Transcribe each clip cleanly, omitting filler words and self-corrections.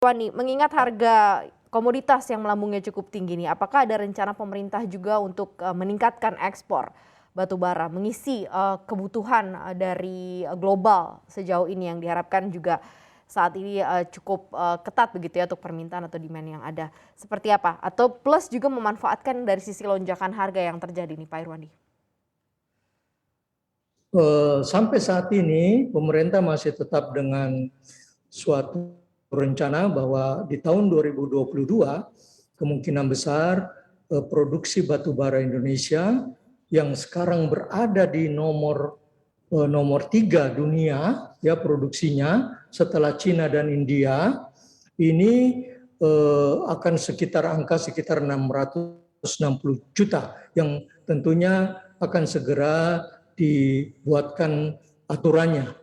Wani, mengingat harga komoditas yang melambungnya cukup tinggi nih, apakah ada rencana pemerintah juga untuk meningkatkan ekspor batu bara, mengisi kebutuhan dari global sejauh ini yang diharapkan juga saat ini cukup ketat begitu ya untuk permintaan atau demand yang ada. Seperti apa? Atau plus juga memanfaatkan dari sisi lonjakan harga yang terjadi nih Pak Irwandi? Sampai saat ini pemerintah masih tetap dengan suatu rencana bahwa di tahun 2022 kemungkinan besar produksi batu bara Indonesia yang sekarang berada di nomor 3 dunia ya produksinya setelah Cina dan India ini akan sekitar 660 juta yang tentunya akan segera dibuatkan aturannya.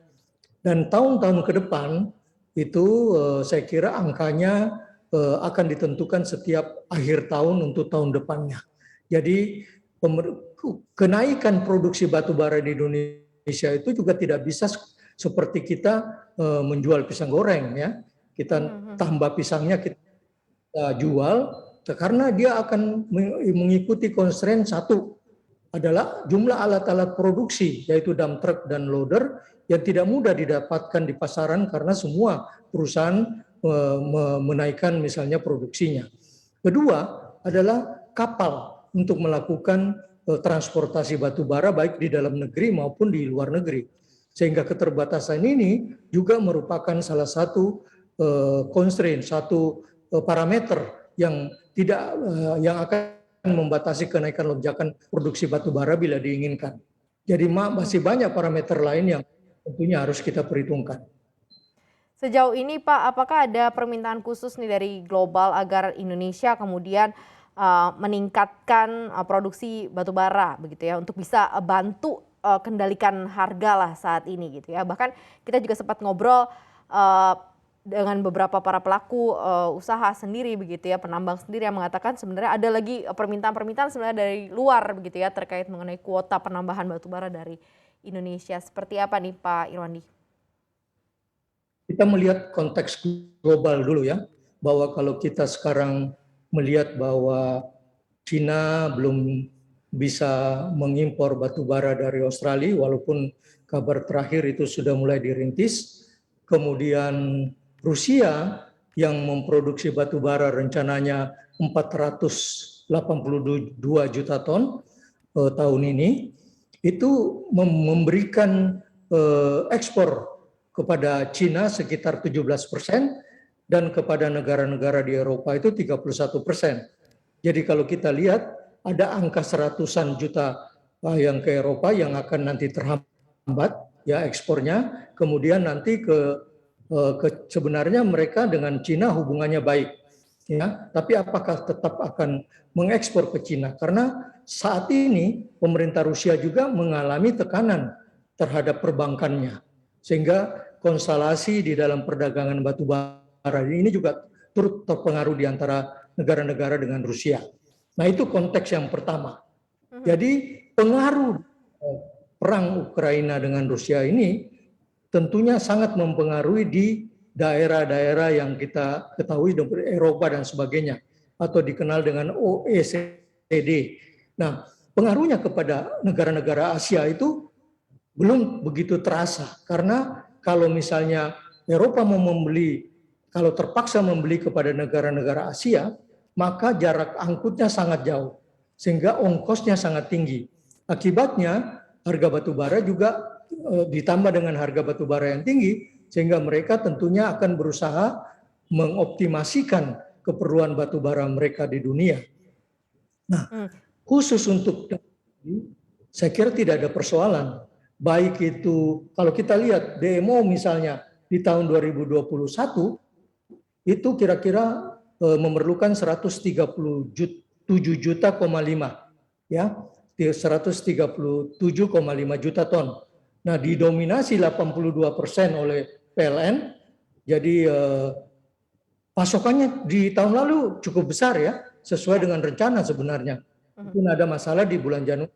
Dan tahun-tahun ke depan itu saya kira angkanya akan ditentukan setiap akhir tahun untuk tahun depannya. Jadi kenaikan produksi batu bara di Indonesia itu juga tidak bisa seperti kita menjual pisang goreng ya. Kita tambah pisangnya kita jual karena dia akan mengikuti constraint satu adalah jumlah alat-alat produksi yaitu dump truck dan loader yang tidak mudah didapatkan di pasaran karena semua perusahaan menaikkan misalnya produksinya. Kedua adalah kapal untuk melakukan transportasi batu bara baik di dalam negeri maupun di luar negeri. Sehingga keterbatasan ini juga merupakan salah satu constraint, satu parameter yang tidak yang akan membatasi kenaikan lonjakan produksi batu bara bila diinginkan. Jadi masih banyak parameter lain yang tentunya harus kita perhitungkan. Sejauh ini Pak, apakah ada permintaan khusus nih dari global agar Indonesia kemudian meningkatkan produksi batu bara begitu ya untuk bisa bantu kendalikan harga lah saat ini gitu ya. Bahkan kita juga sempat ngobrol dengan beberapa para pelaku usaha sendiri begitu ya, penambang sendiri yang mengatakan sebenarnya ada lagi permintaan-permintaan sebenarnya dari luar begitu ya terkait mengenai kuota penambahan batubara dari Indonesia. Seperti apa nih Pak Irwandi? Kita melihat konteks global dulu ya, bahwa kalau kita sekarang melihat bahwa Cina belum bisa mengimpor batubara dari Australia walaupun kabar terakhir itu sudah mulai dirintis, kemudian Rusia yang memproduksi batu bara rencananya 482 juta ton tahun ini, itu memberikan ekspor kepada Cina sekitar 17% dan kepada negara-negara di Eropa itu 31%. Jadi kalau kita lihat ada angka seratusan juta yang ke Eropa yang akan nanti terhambat ya ekspornya, kemudian nanti sebenarnya mereka dengan Cina hubungannya baik, ya. Tapi apakah tetap akan mengekspor ke Cina? Karena saat ini pemerintah Rusia juga mengalami tekanan terhadap perbankannya, sehingga konstelasi di dalam perdagangan batu bara ini juga turut terpengaruh di antara negara-negara dengan Rusia. Nah itu konteks yang pertama. Jadi pengaruh perang Ukraina dengan Rusia ini tentunya sangat mempengaruhi di daerah-daerah yang kita ketahui Eropa dan sebagainya atau dikenal dengan OECD. Nah, pengaruhnya kepada negara-negara Asia itu belum begitu terasa karena kalau misalnya Eropa mau membeli, kalau terpaksa membeli kepada negara-negara Asia, maka jarak angkutnya sangat jauh sehingga ongkosnya sangat tinggi. Akibatnya harga batu bara juga ditambah dengan harga batu bara yang tinggi, sehingga mereka tentunya akan berusaha mengoptimasikan keperluan batu bara mereka di dunia. Nah, khusus untuk saya kira tidak ada persoalan. Baik itu kalau kita lihat demo misalnya di tahun 2021 itu kira-kira memerlukan 137,5 ya, 137,5 juta ton. Nah, didominasi 82% oleh PLN, jadi pasokannya di tahun lalu cukup besar ya, sesuai dengan rencana sebenarnya. Mungkin ada masalah di bulan Januari.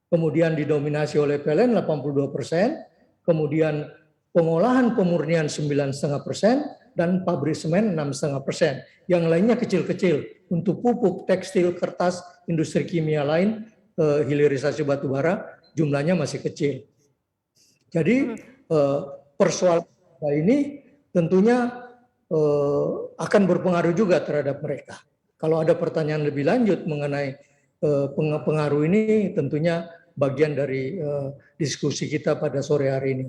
Kemudian didominasi oleh PLN 82%, kemudian pengolahan pemurnian 9,5%, dan pabrik semen 6,5%. Yang lainnya kecil-kecil. Untuk pupuk, tekstil, kertas, industri kimia lain, hilirisasi batu bara jumlahnya masih kecil. Jadi persoalan ini tentunya akan berpengaruh juga terhadap mereka. Kalau ada pertanyaan lebih lanjut mengenai pengaruh ini, tentunya bagian dari diskusi kita pada sore hari ini.